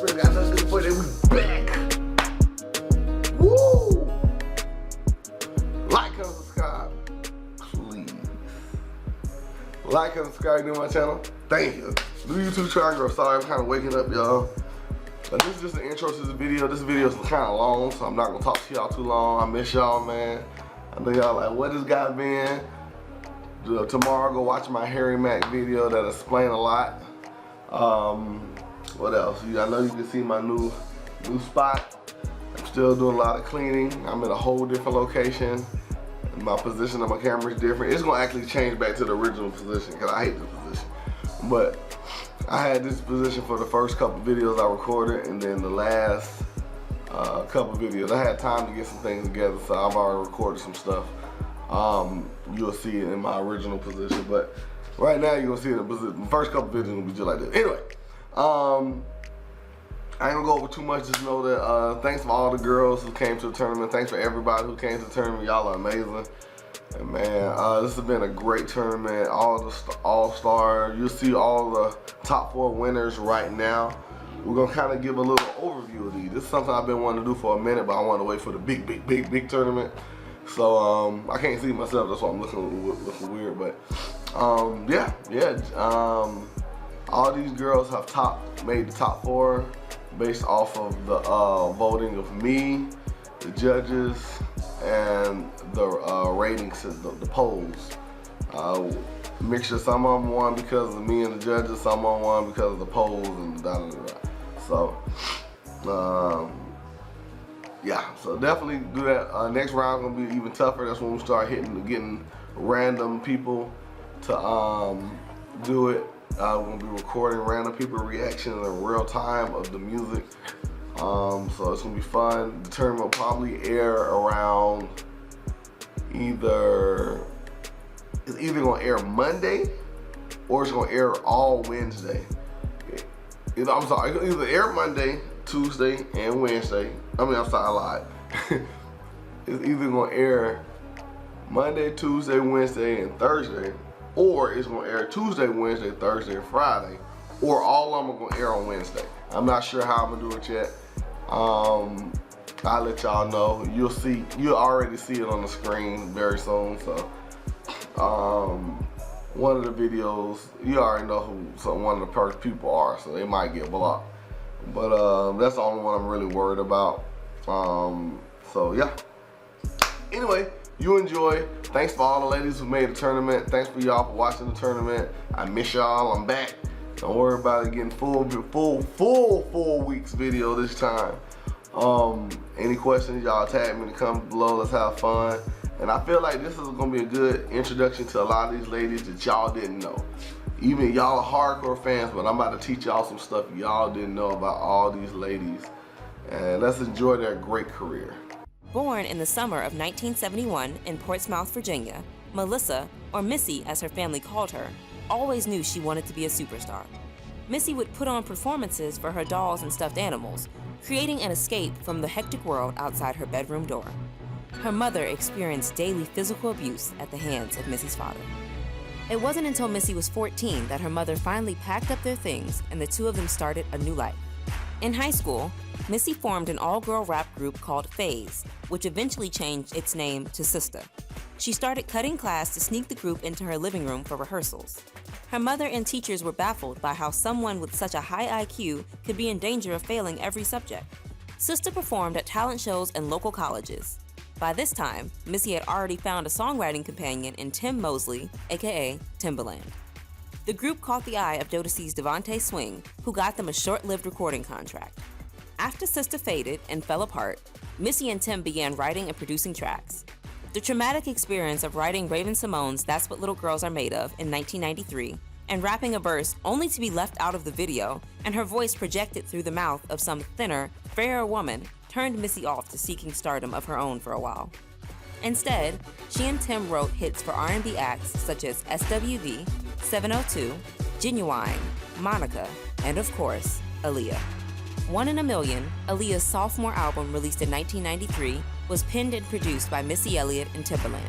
Spring got nothing good for it. We back. Woo! Like and subscribe, please. Like and subscribe to my channel. Thank you. New YouTube triangle. Sorry, I'm kind of waking up, y'all. But this is just an intro to the video. This video is kind of long, so I'm not gonna talk to y'all too long. I miss y'all, man. I know y'all like, what this guy been? Tomorrow, go watch my Harry Mack video that explain a lot. What else? I know you can see my new spot. I'm still doing a lot of cleaning. I'm in a whole different location. My position of my camera is different. It's gonna actually change back to the original position because I hate this position. But I had this position for the first couple videos I recorded, and then the last couple videos I had time to get some things together, so I've already recorded some stuff. You'll see it in my original position, but right now you're gonna see it in the position. The first couple videos will be just like this. Anyway, I ain't gonna go over too much. Just know that thanks for all the girls who came to the tournament. Thanks for everybody who came to the tournament. Y'all are amazing. And man, this has been a great tournament. All stars. You'll see all the top 4 winners right now. We're gonna kind of give a little overview of these. This is something I've been wanting to do for a minute, but I want to wait for the big tournament. So I can't see myself. That's why I'm looking weird. But all these girls have made the top 4 based off of the voting of me, the judges, and the rating system, the polls. Mixture. Some of them won because of me and the judges. Some of them won because of the polls and da-da-da-da. So, yeah, so definitely do that. Next round gonna be even tougher. That's when we start getting random people to do it. We're gonna be recording random people's reactions in real time of the music. So it's gonna be fun. The tournament will probably air around it's either gonna air Monday or it's gonna air all Wednesday. I'm sorry, it's either air Monday, Tuesday, and Wednesday. I lied. It's either gonna air Monday, Tuesday, Wednesday, and Thursday, or it's gonna air Tuesday, Wednesday, Thursday, and Friday, or all of them are gonna air on Wednesday. I'm not sure how I'm gonna do it yet. I'll let y'all know. You'll already see it on the screen very soon. So, one of the videos, you already know who one of the first people are, so they might get blocked. But that's the only one I'm really worried about. So yeah. Anyway, you enjoy. Thanks for all the ladies who made the tournament. Thanks for y'all for watching the tournament. I miss y'all. I'm back. Don't worry about it getting full 4 weeks video this time. Any questions, y'all tag me in the comments below. Let's have fun. And I feel like this is gonna be a good introduction to a lot of these ladies that y'all didn't know. Even y'all are hardcore fans, but I'm about to teach y'all some stuff y'all didn't know about all these ladies. And let's enjoy their great career. Born in the summer of 1971 in Portsmouth, Virginia, Melissa, or Missy as her family called her, always knew she wanted to be a superstar. Missy would put on performances for her dolls and stuffed animals, creating an escape from the hectic world outside her bedroom door. Her mother experienced daily physical abuse at the hands of Missy's father. It wasn't until Missy was 14 that her mother finally packed up their things and the two of them started a new life. In high school, Missy formed an all-girl rap group called Phase, which eventually changed its name to Sister. She started cutting class to sneak the group into her living room for rehearsals. Her mother and teachers were baffled by how someone with such a high IQ could be in danger of failing every subject. Sister performed at talent shows and local colleges. By this time, Missy had already found a songwriting companion in Tim Mosley, aka Timbaland. The group caught the eye of Jodeci's Devontae Swing, who got them a short-lived recording contract. After Sister faded and fell apart, Missy and Tim began writing and producing tracks. The traumatic experience of writing Raven-Symoné's That's What Little Girls Are Made Of in 1993 and rapping a verse only to be left out of the video and her voice projected through the mouth of some thinner, fairer woman turned Missy off to seeking stardom of her own for a while. Instead, she and Tim wrote hits for R&B acts such as SWV, 702, Genuine, Monica, and of course, Aaliyah. One in a Million, Aaliyah's sophomore album released in 1993, was penned and produced by Missy Elliott and Timbaland.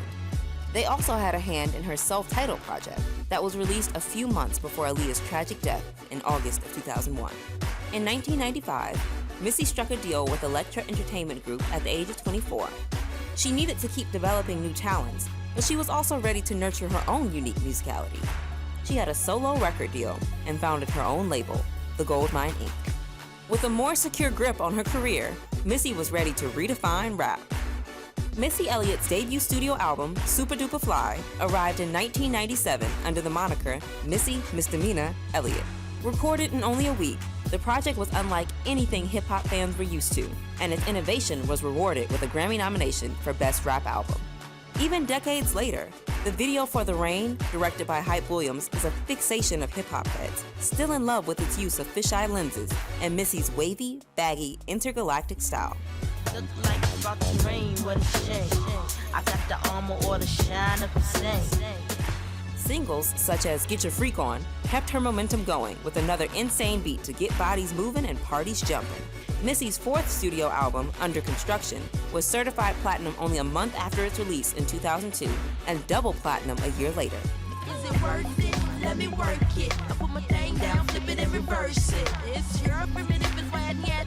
They also had a hand in her self-titled project that was released a few months before Aaliyah's tragic death in August of 2001. In 1995, Missy struck a deal with Elektra Entertainment Group at the age of 24. She needed to keep developing new talents, but she was also ready to nurture her own unique musicality. She had a solo record deal and founded her own label, The Goldmine Inc. With a more secure grip on her career, Missy was ready to redefine rap. Missy Elliott's debut studio album, Super Duper Fly, arrived in 1997 under the moniker Missy Misdemeanor Elliott. Recorded in only a week, the project was unlike anything hip-hop fans were used to, and its innovation was rewarded with a Grammy nomination for Best Rap Album. Even decades later, the video for The Rain, directed by Hype Williams, is a fixation of hip-hop heads, still in love with its use of fisheye lenses and Missy's wavy, baggy, intergalactic style. Look like it's about to rain, what a shame. I got the armor or the shine of the same. Singles such as Get Your Freak On kept her momentum going with another insane beat to get bodies moving and parties jumping. Missy's fourth studio album, Under Construction, was certified platinum only a month after its release in 2002 and double platinum a year later. Is it worth it? Let me work it. I put my thing down, flip it and reverse it. It's your primitive and when yet.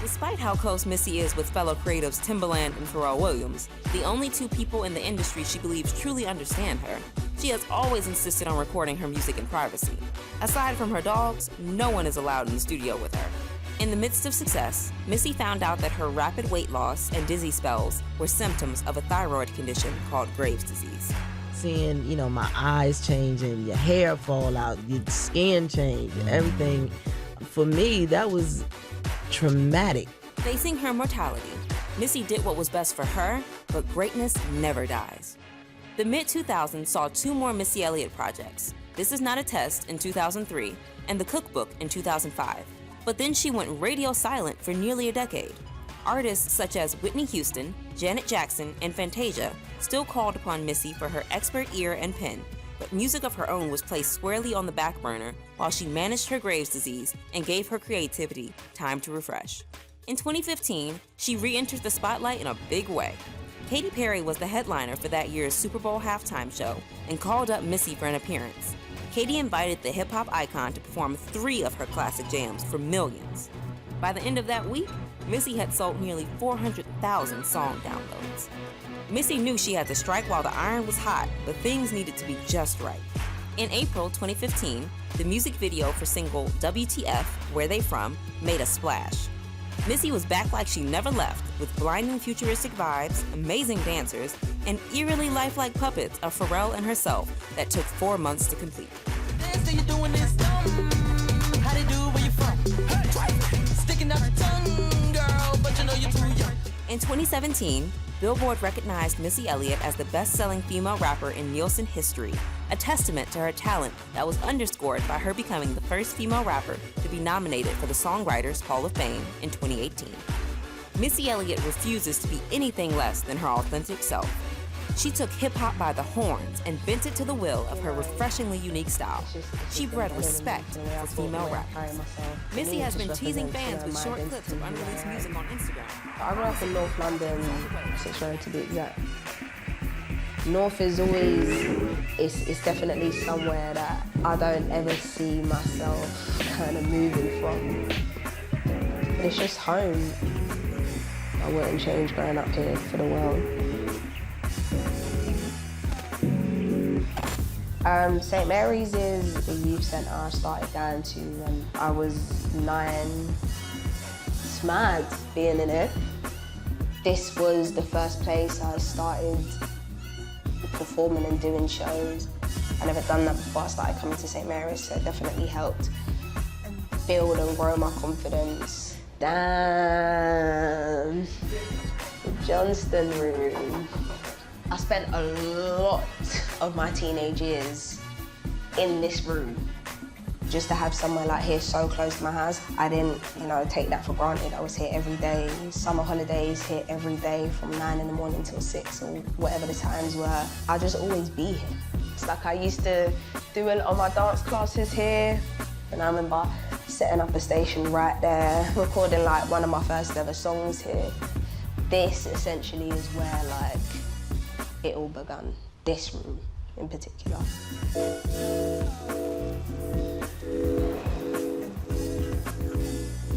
Despite how close Missy is with fellow creatives Timbaland and Pharrell Williams, the only two people in the industry she believes truly understand her, she has always insisted on recording her music in privacy. Aside from her dogs, no one is allowed in the studio with her. In the midst of success, Missy found out that her rapid weight loss and dizzy spells were symptoms of a thyroid condition called Graves' disease. Seeing, my eyes change and your hair fall out, your skin change, everything, for me, that was traumatic. Facing her mortality, Missy did what was best for her, but greatness never dies. The mid-2000s saw two more Missy Elliott projects, This Is Not a Test in 2003 and The Cookbook in 2005. But then she went radio silent for nearly a decade. Artists such as Whitney Houston, Janet Jackson, and Fantasia still called upon Missy for her expert ear and pen, but music of her own was placed squarely on the back burner while she managed her Graves' disease and gave her creativity time to refresh. In 2015, she re-entered the spotlight in a big way. Katy Perry was the headliner for that year's Super Bowl halftime show and called up Missy for an appearance. Katy invited the hip-hop icon to perform 3 of her classic jams for millions. By the end of that week, Missy had sold nearly 400,000 song downloads. Missy knew she had to strike while the iron was hot, but things needed to be just right. In April 2015, the music video for single WTF, Where They From, made a splash. Missy was back like she never left, with blinding futuristic vibes, amazing dancers, and eerily lifelike puppets of Pharrell and herself that took 4 months to complete. In 2017, Billboard recognized Missy Elliott as the best-selling female rapper in Nielsen history, a testament to her talent that was underscored by her becoming the first female rapper to be nominated for the Songwriters Hall of Fame in 2018. Missy Elliott refuses to be anything less than her authentic self. She took hip-hop by the horns and bent it to the will of her refreshingly unique style. She bred respect for female rappers. Missy has been teasing fans with short clips of unreleased music on Instagram. I grew up in North London, 6 Road to be exact. North is always, it's definitely somewhere that I don't ever see myself kind of moving from. It's just home. I wouldn't change growing up here for the world. St. Mary's is a youth centre I started going to when I was 9. It's mad being in it. This was the first place I started performing and doing shows. I never done that before I started coming to St. Mary's, so it definitely helped build and grow my confidence. Damn, the Johnston room. I spent a lot of my teenage years in this room. Just to have somewhere like here so close to my house, I didn't, take that for granted. I was here every day. Summer holidays here every day from 9 in the morning till 6 or whatever the times were. I'll just always be here. It's like I used to do a lot of my dance classes here, and I remember setting up a station right there, recording like one of my first ever songs here. This essentially is where it all begun, this room in particular.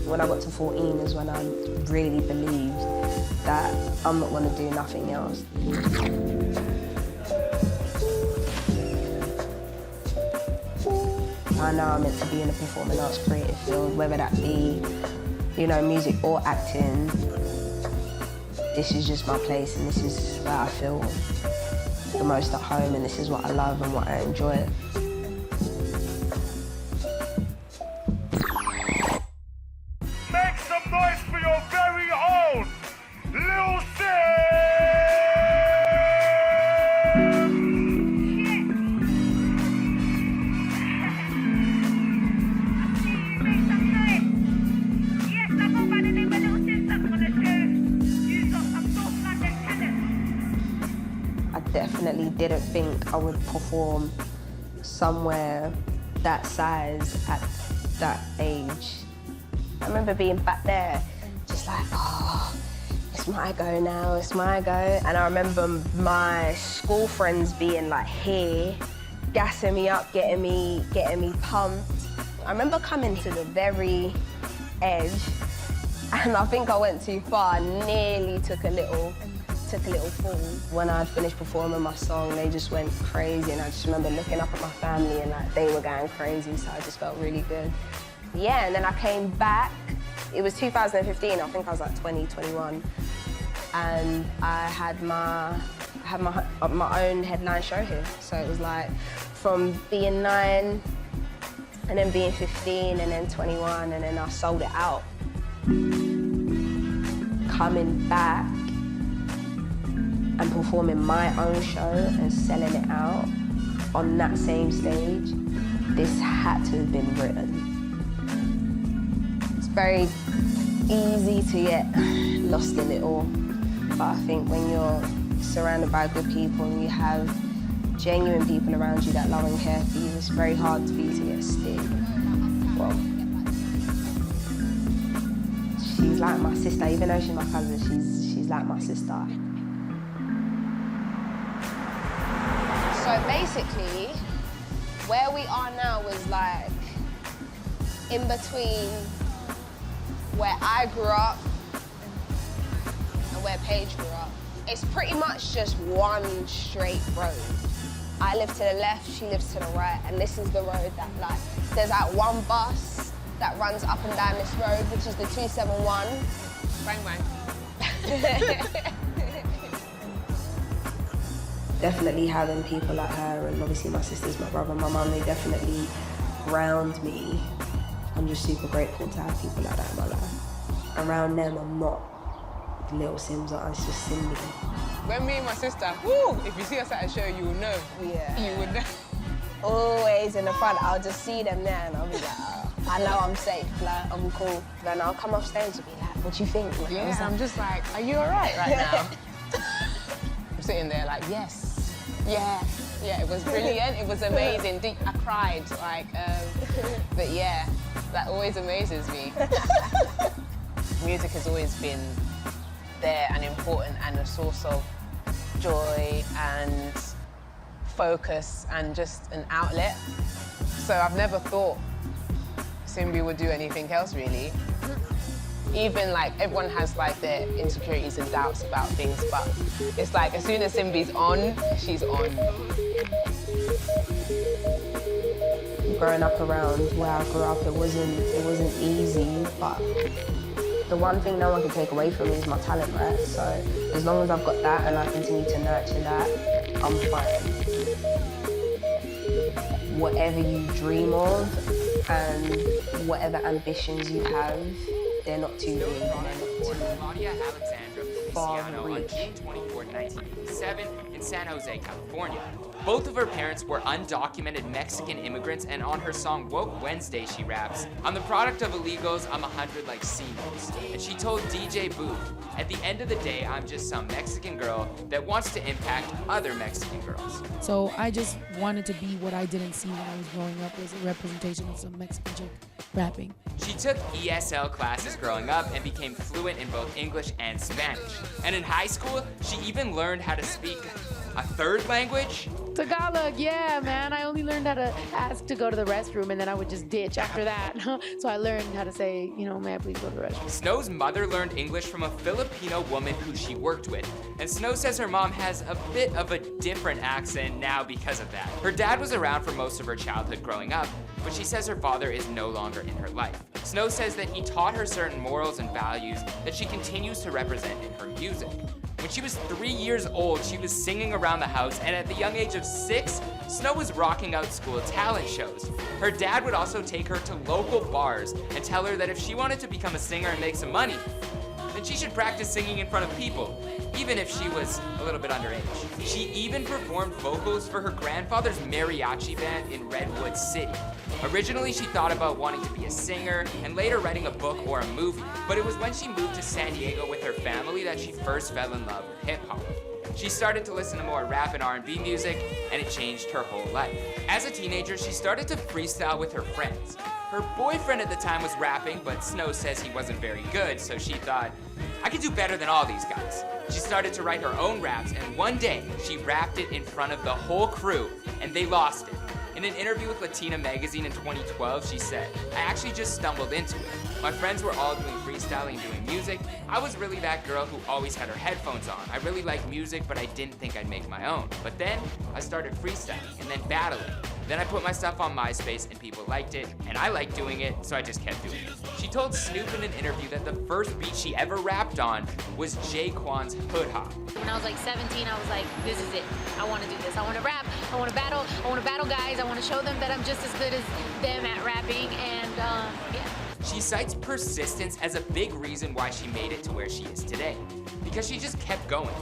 When I got to 14 is when I really believed that I'm not going to do nothing else. I know I'm meant to be in the performing arts creative field, whether that be, you know, music or acting. This is just my place, and this is where I feel the most at home, and this is what I love and what I enjoy. Make some noise for your very own Lil Sim! I definitely didn't think I would perform somewhere that size at that age. I remember being back there, just like, oh, it's my go now, it's my go. And I remember my school friends being like here, gassing me up, getting me pumped. I remember coming to the very edge, and I think I went too far. I nearly took a little fall. When I'd finished performing my song, they just went crazy, and I just remember looking up at my family and like they were going crazy, so I just felt really good. Yeah, and then I came back. It was 2015, I think I was like 20, 21, and I had my own headline show here. So it was like from being 9 and then being 15 and then 21, and then I sold it out. Coming back and performing my own show and selling it out on that same stage, this had to have been written. It's very easy to get lost in it all, but I think when you're surrounded by good people and you have genuine people around you that love and care for you, it's very hard for you to get stick. Well, she's like my sister, even though she's my cousin, she's like my sister. So basically, where we are now is like in between where I grew up and where Paige grew up. It's pretty much just one straight road. I live to the left, she lives to the right, and this is the road that, like, there's that one bus that runs up and down this road, which is the 271. Bang, bang. Definitely having people like her, and obviously my sisters, my brother, my mum, they definitely ground me. I'm just super grateful to have people like that in my life. Around them, I'm not Little Sims, it's just Cindy. When me and my sister, woo, if you see us at a show, you will know. Yeah. You would know. Always in the front, I'll just see them there and I'll be like, oh, I know I'm safe, like, I'm cool. Then I'll come off stage and be like, what do you think? Like, Yeah, I'm just like, are you all right now? I'm sitting there like, yes. Yeah, it was brilliant. It was amazing. I cried, like, but yeah, that always amazes me. Music has always been there and important and a source of joy and focus and just an outlet. So I've never thought Simbi would do anything else, really. Even like everyone has like their insecurities and doubts about things, but it's like as soon as Simbi's on, she's on. Growing up around where I grew up, it wasn't easy, but the one thing no one can take away from me is my talent, right? So as long as I've got that and I continue to nurture that, I'm fine. Whatever you dream of and whatever ambitions you have, they're not too big, they're not too far reach. On June 24, 1987, in San Jose, California. Both of her parents were undocumented Mexican immigrants, and on her song Woke Wednesday, she raps, "I'm the product of illegals, I'm 100 like C-notes." And she told DJ Booth, "At the end of the day, I'm just some Mexican girl that wants to impact other Mexican girls." So I just wanted to be what I didn't see when I was growing up, was a representation of some Mexican chick rapping. She took ESL classes growing up and became fluent in both English and Spanish. And in high school, she even learned how to speak A third language? Tagalog, yeah, man. I only learned how to ask to go to the restroom, and then I would just ditch after that. So I learned how to say, may I please go to the restroom? Snow's mother learned English from a Filipino woman who she worked with, and Snow says her mom has a bit of a different accent now because of that. Her dad was around for most of her childhood growing up, but she says her father is no longer in her life. Snow says that he taught her certain morals and values that she continues to represent in her music. When she was 3 years old, she was singing around the house, and at the young age of 6, Snow was rocking out school talent shows. Her dad would also take her to local bars and tell her that if she wanted to become a singer and make some money, then she should practice singing in front of people, even if she was a little bit underage. She even performed vocals for her grandfather's mariachi band in Redwood City. Originally, she thought about wanting to be a singer and later writing a book or a movie, but it was when she moved to San Diego with her family that she first fell in love with hip-hop. She started to listen to more rap and R&B music, and it changed her whole life. As a teenager, she started to freestyle with her friends. Her boyfriend at the time was rapping, but Snow says he wasn't very good, so she thought, I could do better than all these guys. She started to write her own raps, and one day, she rapped it in front of the whole crew, and they lost it. In an interview with Latina magazine in 2012, she said, I actually just stumbled into it. My friends were all doing freestyling and doing music. I was really that girl who always had her headphones on. I really liked music, but I didn't think I'd make my own. But then, I started freestyling and then battling. Then I put my stuff on MySpace and people liked it, and I liked doing it, so I just kept doing it. She told Snoop in an interview that the first beat she ever rapped on was Jaquan's Hood Hop. When I was like 17, I was like, this is it. I want to do this. I want to rap. I want to battle. I want to battle guys. I want to show them that I'm just as good as them at rapping, and yeah. She cites persistence as a big reason why she made it to where she is today, because she just kept going.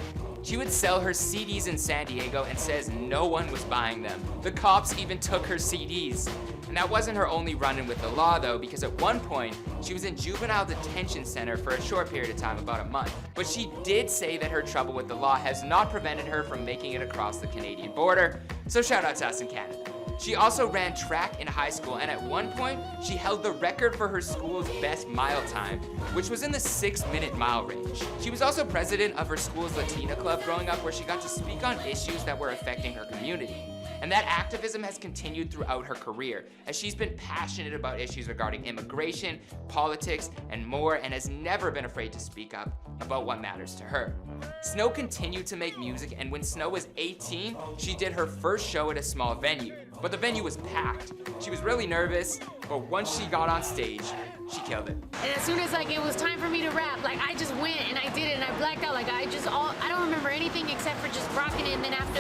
She would sell her CDs in San Diego and says no one was buying them. The cops even took her CDs. And that wasn't her only run-in with the law though, because at one point, she was in juvenile detention center for a short period of time, about a month. But she did say that her trouble with the law has not prevented her from making it across the Canadian border, so shout out to us in Canada. She also ran track in high school, and at one point, she held the record for her school's best mile time, which was in the 6-minute mile range. She was also president of her school's Latina club growing up, where she got to speak on issues that were affecting her community. And that activism has continued throughout her career, as she's been passionate about issues regarding immigration, politics, and more, and has never been afraid to speak up about what matters to her. Snow continued to make music, and when Snow was 18, she did her first show at a small venue. But the venue was packed. She was really nervous, but once she got on stage, she killed it. And as soon as it was time for me to rap, I just went and I did it and I blacked out. I don't remember anything except for just rocking it. And then after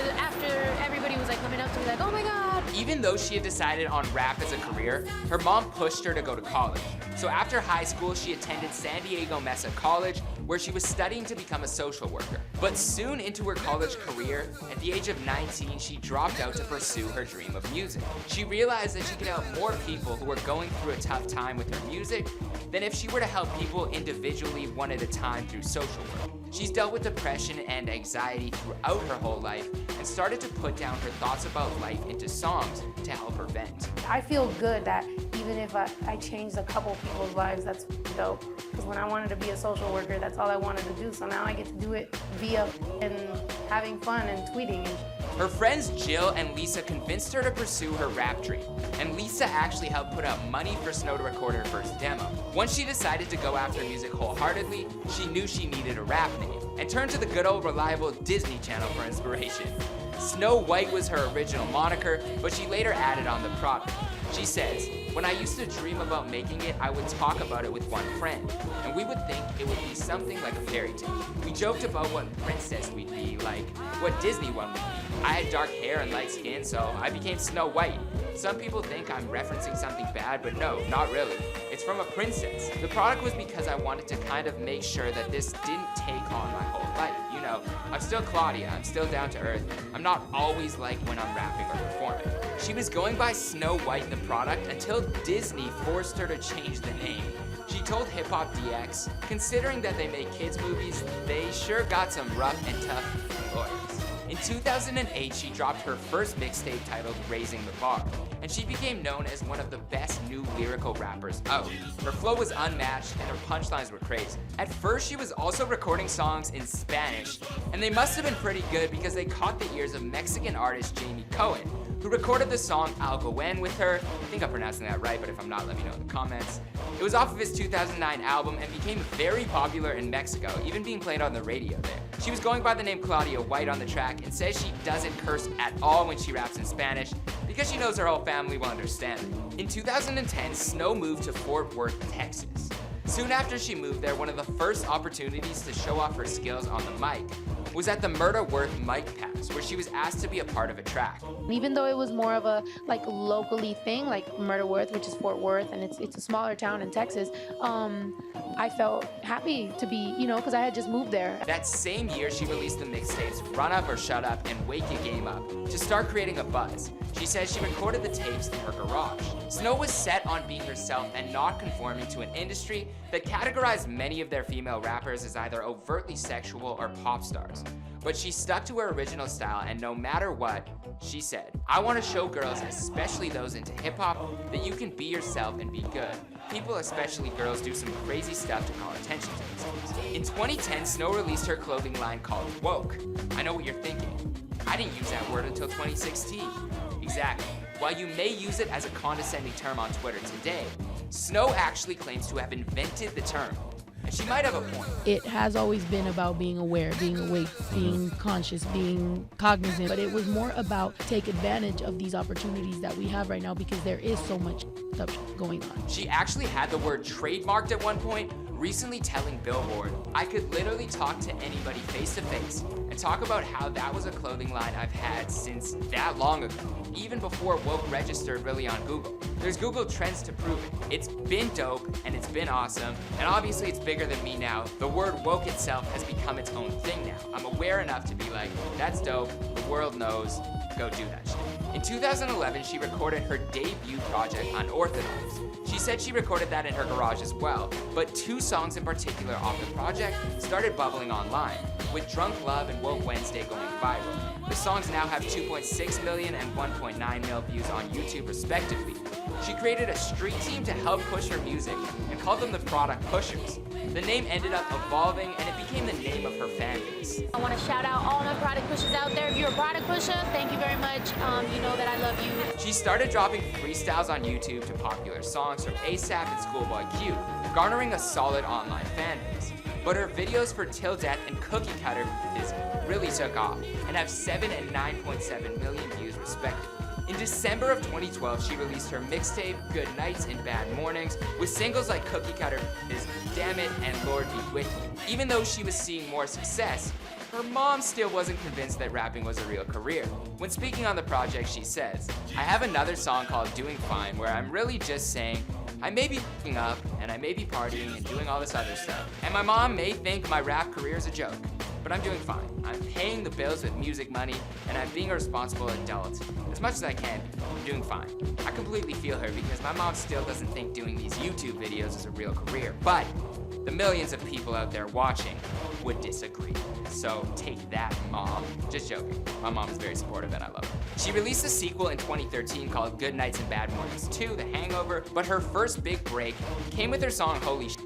everybody was coming up to me oh my God. Even though she had decided on rap as a career, her mom pushed her to go to college. So after high school, she attended San Diego Mesa College, where she was studying to become a social worker. But soon into her college career, at the age of 19, she dropped out to pursue her dream of music. She realized that she could help more people who were going through a tough time with her music than if she were to help people individually one at a time through social work. She's dealt with depression and anxiety throughout her whole life and started to put down her thoughts about life into songs to help her vent. I feel good that even if I changed a couple people's lives, that's dope. Because when I wanted to be a social worker, that's all I wanted to do. So now I get to do it via and having fun and tweeting. Her friends Jill and Lisa convinced her to pursue her rap dream, and Lisa actually helped put up money for Snow to record her first demo. Once she decided to go after music wholeheartedly, she knew she needed a rap name, and turned to the good old reliable Disney Channel for inspiration. Snow White was her original moniker, but she later added on the product. She says, when I used to dream about making it, I would talk about it with one friend, and we would think it would be something like a fairy tale. We joked about what princess we'd be, like what Disney one would be. I had dark hair and light skin, so I became Snow White. Some people think I'm referencing something bad, but no, not really. It's from a princess. The product was because I wanted to kind of make sure that this didn't take on my whole life. You know, I'm still Claudia, I'm still down to earth. I'm not always like when I'm rapping or performing. She was going by Snow White the product until Disney forced her to change the name. She told Hip Hop DX, considering that they make kids movies, they sure got some rough and tough lawyers. In 2008, she dropped her first mixtape titled Raising the Bar, and she became known as one of the best new lyrical rappers out. Her flow was unmatched and her punchlines were crazy. At first, she was also recording songs in Spanish, and they must have been pretty good because they caught the ears of Mexican artist Jamie Cohen, who recorded the song Algo En with her. I think I'm pronouncing that right, but if I'm not, let me know in the comments. It was off of his 2009 album and became very popular in Mexico, even being played on the radio there. She was going by the name Claudia White on the track and says she doesn't curse at all when she raps in Spanish because she knows her whole family will understand it. In 2010, Snow moved to Fort Worth, Texas. Soon after she moved there, one of the first opportunities to show off her skills on the mic was at the Murda Worth Mic Pass, where she was asked to be a part of a track. Even though it was more of a locally thing, like Murda Worth, which is Fort Worth, and it's a smaller town in Texas, I felt happy to be, because I had just moved there. That same year, she released the mixtapes Run Up or Shut Up and Wake Your Game Up to start creating a buzz. She says she recorded the tapes in her garage. Snow was set on being herself and not conforming to an industry that categorized many of their female rappers as either overtly sexual or pop stars. But she stuck to her original style, and no matter what, she said, "I want to show girls, especially those into hip-hop, that you can be yourself and be good. People, especially girls, do some crazy stuff to call attention to themselves." In 2010, Snow released her clothing line called Woke. I know what you're thinking. I didn't use that word until 2016. Exactly. While you may use it as a condescending term on Twitter today, Snow actually claims to have invented the term. And she might have a point. It has always been about being aware, being awake, being conscious, being cognizant, but it was more about take advantage of these opportunities that we have right now because there is so much stuff going on. She actually had the word trademarked at one point, recently telling Billboard, "I could literally talk to anybody face to face and talk about how that was a clothing line I've had since that long ago, even before Woke registered really on Google. There's Google Trends to prove it. It's been dope and it's been awesome, and obviously it's bigger than me now. The word woke itself has become its own thing now. I'm aware enough to be like, that's dope, the world knows, go do that shit." In 2011, she recorded her debut project, Unorthodox. She said she recorded that in her garage as well, but two songs in particular off the project started bubbling online, with Drunk Love and Woke Wednesday going viral. The songs now have 2.6 million and 1.9 million views on YouTube respectively. She created a street team to help push her music and called them the Product Pushers. The name ended up evolving and it became the name of her fan base. I want to shout out all my product pushers out there. If you're a product pusher, thank you very much. You know that I love you. She started dropping freestyles on YouTube to popular songs from ASAP and Schoolboy Q, garnering a solid online fan base. But her videos for Till Death and Cookie Cutter really took off and have 7 and 9.7 million views respectively. In December of 2012, she released her mixtape, Good Nights and Bad Mornings, with singles like Cookie Cutter is Damn It and Lord Be With You. Even though she was seeing more success, her mom still wasn't convinced that rapping was a real career. When speaking on the project, she says, "I have another song called Doing Fine where I'm really just saying, I may be f***ing up, and I may be partying and doing all this other stuff, and my mom may think my rap career is a joke, but I'm doing fine. I'm paying the bills with music money, and I'm being a responsible adult, as much as I can be. I'm doing fine." I completely feel her because my mom still doesn't think doing these YouTube videos is a real career, but the millions of people out there watching would disagree. So take that, Mom. Just joking. My mom is very supportive and I love her. She released a sequel in 2013 called Good Nights and Bad Mornings 2, The Hangover, but her first big break came with her song Holy Shit.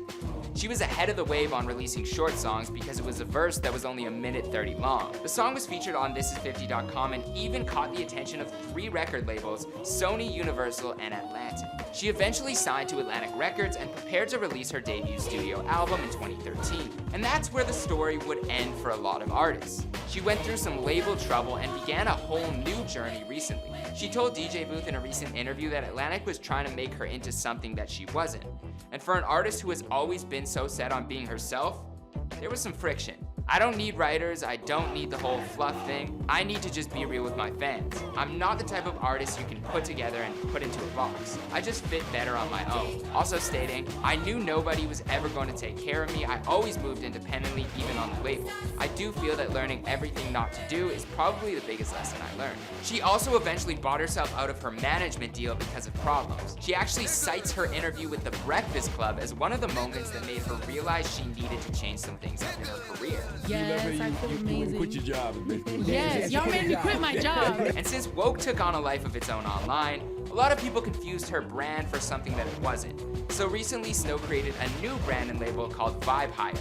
She was ahead of the wave on releasing short songs because it was a verse that was only 1:30 long. The song was featured on ThisIs50.com and even caught the attention of 3 record labels, Sony, Universal, and Atlantic. She eventually signed to Atlantic Records and prepared to release her debut studio album in 2013. And that's where the story would end for a lot of artists. She went through some label trouble and began a whole new journey recently. She told DJ Booth in a recent interview that Atlantic was trying to make her into something that she wasn't. And for an artist who has always been so set on being herself, there was some friction. I don't need writers, I don't need the whole fluff thing. I need to just be real with my fans. I'm not the type of artist you can put together and put into a box. I just fit better on my own. Also stating, I knew nobody was ever going to take care of me. I always moved independently, even on the label. I do feel that learning everything not to do is probably the biggest lesson I learned. She also eventually bought herself out of her management deal because of problems. She actually cites her interview with The Breakfast Club as one of the moments that made her realize she needed to change some things up in her career. Yes, you left I feel you amazing. quit your job. Yes, y'all made me quit my job. And since Woke took on a life of its own online, a lot of people confused her brand for something that it wasn't. So recently, Snow created a new brand and label called Vibe Hire.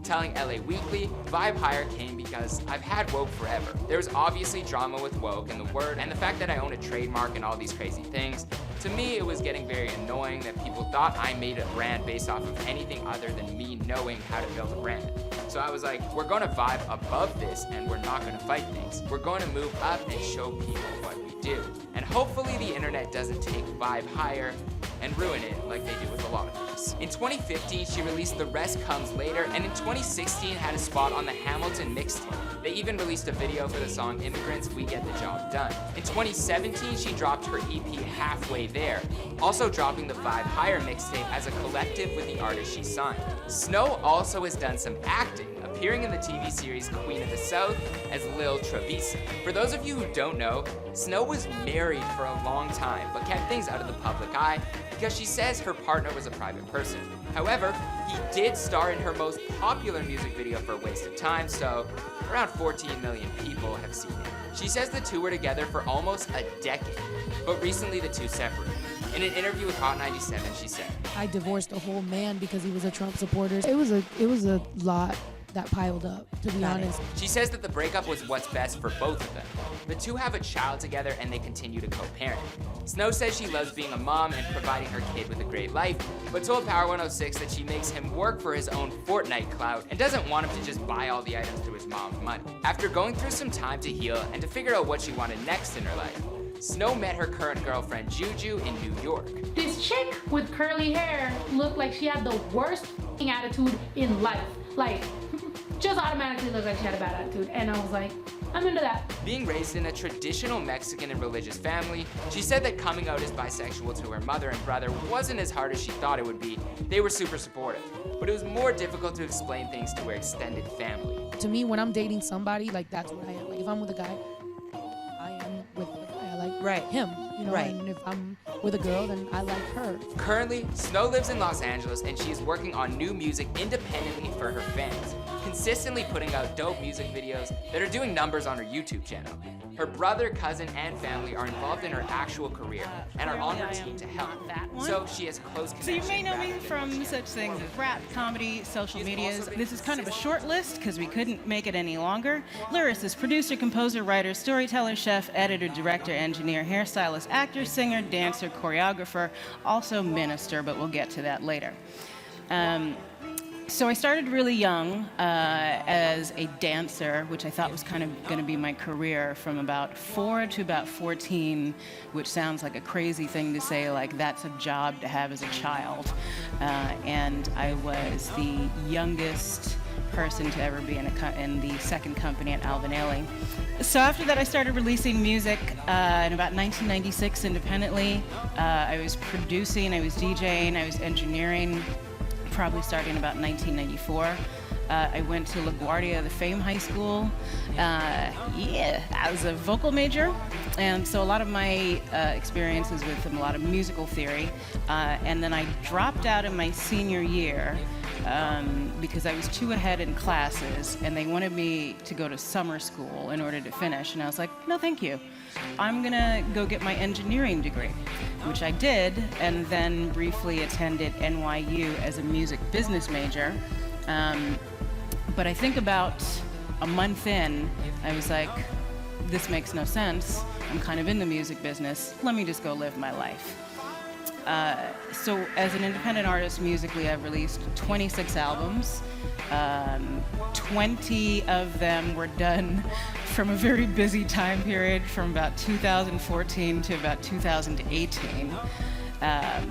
Telling LA Weekly, Vibe Hire came because I've had Woke forever. There was obviously drama with Woke and the word, and the fact that I own a trademark and all these crazy things. To me, it was getting very annoying that people thought I made a brand based off of anything other than me knowing how to build a brand. So I was like, we're gonna vibe above this and we're not gonna fight things. We're going to move up and show people what we do. And hopefully the internet doesn't take Vibe Higher and ruin it like they do with a lot of things. In 2015, she released The Rest Comes Later, and in 2016 had a spot on the Hamilton mixtape. They even released a video for the song Immigrants, We Get the Job Done. In 2017, she dropped her EP Halfway There, also dropping the Vibe Higher mixtape as a collective with the artist she signed. Snow also has done some acting, appearing in the TV series Queen of the South as Lil Travisa. For those of you who don't know, Snow was married for a long time, but kept things out of the public eye because she says her partner was a private person. However, he did star in her most popular music video for Waste of Time, so around 14 million people have seen it. She says the two were together for almost a decade, but recently the two separated. In an interview with Hot 97, she said, I divorced a whole man because he was a Trump supporter. It was a lot that piled up, to be honest. She says that the breakup was what's best for both of them. The two have a child together and they continue to co-parent. Snow says she loves being a mom and providing her kid with a great life, but told Power 106 that she makes him work for his own Fortnite clout and doesn't want him to just buy all the items through his mom's money. After going through some time to heal and to figure out what she wanted next in her life, Snow met her current girlfriend Juju in New York. This chick with curly hair looked like she had the worst attitude in life. Like, just automatically looked like she had a bad attitude. And I was like, I'm into that. Being raised in a traditional Mexican and religious family, she said that coming out as bisexual to her mother and brother wasn't as hard as she thought it would be. They were super supportive, but it was more difficult to explain things to her extended family. To me, when I'm dating somebody, like that's what I am. Like if I'm with a guy, I am with the guy. I like him, you know. Right. And if I'm with a girl, then I like her. Currently, Snow lives in Los Angeles and she is working on new music independently for her fans, consistently putting out dope music videos that are doing numbers on her YouTube channel. Her brother, cousin, and family are involved in her actual career and are on her team to help. So she has close connections. So you may know me from such things as rap, comedy, social medias. This is kind of a short list because we couldn't make it any longer. Lyricist, producer, composer, writer, storyteller, chef, editor, director, engineer, hairstylist, actor, singer, dancer, choreographer, also minister, but we'll get to that later. So I started really young as a dancer, which I thought was kind of going to be my career from about 4 to about 14, which sounds like a crazy thing to say, like that's a job to have as a child. And I was the youngest person to ever be in the second company at Alvin Ailey. So after that, I started releasing music in about 1996 independently. I was producing, I was DJing, I was engineering, probably starting about 1994. I went to LaGuardia, the Fame High School. I was a vocal major, and so a lot of my experience is with a lot of musical theory. And then I dropped out in my senior year because I was too ahead in classes, and they wanted me to go to summer school in order to finish. And I was like, no, thank you. I'm gonna go get my engineering degree, which I did, and then briefly attended NYU as a music business major. But I think about a month in, I was like, this makes no sense. I'm kind of in the music business. Let me just go live my life. So as an independent artist musically, I've released 26 albums. 20 of them were done from a very busy time period from about 2014 to about 2018.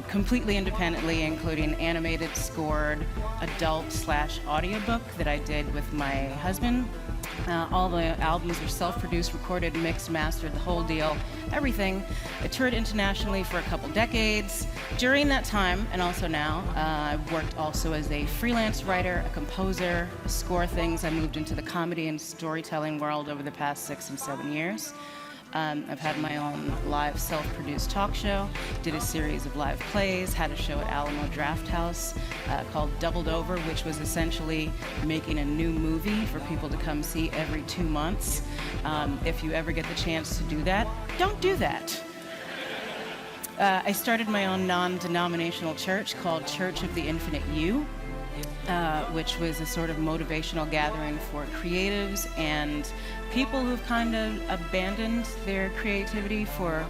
Completely independently, including animated, scored, adult/audiobook that I did with my husband. All the albums were self-produced, recorded, mixed, mastered, the whole deal, everything. I toured internationally for a couple decades. During that time, and also now, I've worked also as a freelance writer, a composer, score things. I moved into the comedy and storytelling world over the past 6 and 7 years. I've had my own live self-produced talk show, did a series of live plays, had a show at Alamo Drafthouse called Doubled Over, which was essentially making a new movie for people to come see every 2 months. If you ever get the chance to do that, don't do that. I started my own non-denominational church called Church of the Infinite You, which was a sort of motivational gathering for creatives and people who've kind of abandoned their creativity for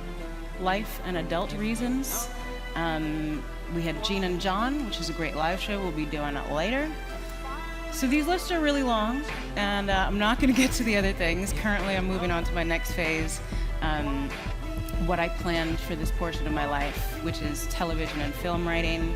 life and adult reasons. We had Gene and John, which is a great live show. We'll be doing it later. So these lists are really long, and I'm not going to get to the other things. Currently, I'm moving on to my next phase. What I planned for this portion of my life, which is television and film writing,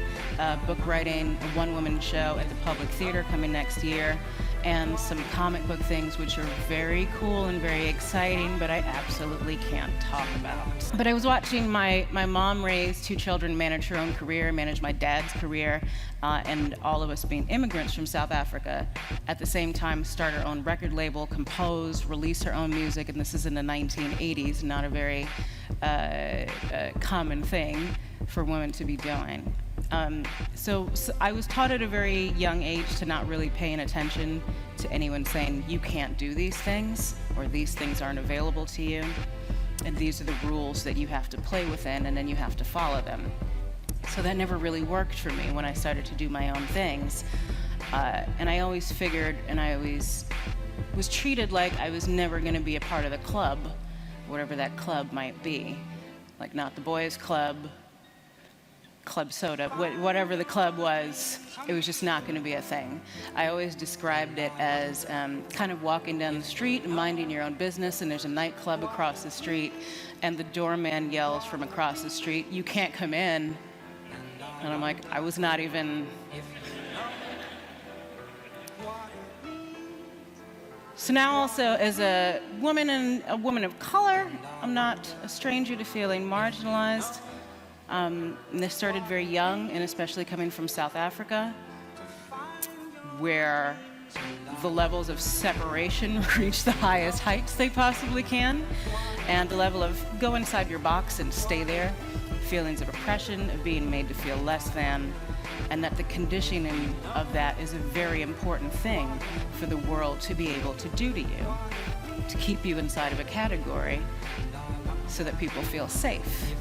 book writing, a one-woman show at the Public Theater coming next year, and some comic book things which are very cool and very exciting, but I absolutely can't talk about. But I was watching my mom raise 2 children, manage her own career, manage my dad's career, and all of us being immigrants from South Africa, at the same time start our own record label, compose, release our own music, and this is in the 1980s, not a very common thing for women to be doing. So I was taught at a very young age to not really paying attention to anyone saying you can't do these things or these things aren't available to you, and these are the rules that you have to play within and then you have to follow them. So that never really worked for me when I started to do my own things, and I always figured, and I always was treated like I was never going to be a part of the club, whatever that club might be, like not the boys club, club soda, whatever the club was, it was just not going to be a thing. I always described it as kind of walking down the street and minding your own business, and there's a nightclub across the street, and the doorman yells from across the street, "You can't come in." And I'm like, I was not even... So now also, as a woman and a woman of color, I'm not a stranger to feeling marginalized. And this started very young, and especially coming from South Africa, where the levels of separation reach the highest heights they possibly can, and the level of go inside your box and stay there, feelings of oppression, of being made to feel less than, and that the conditioning of that is a very important thing for the world to be able to do to you, to keep you inside of a category so that people feel safe.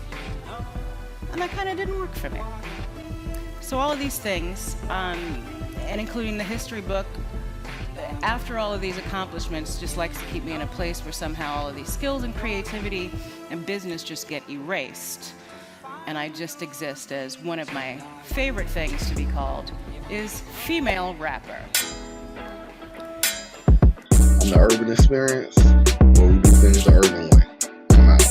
And that kind of didn't work for me. So all of these things, and including the history book, after all of these accomplishments, just likes to keep me in a place where somehow all of these skills and creativity and business just get erased. And I just exist as one of my favorite things to be called is female rapper. On the urban experience, where we do things the urban way. I'm out.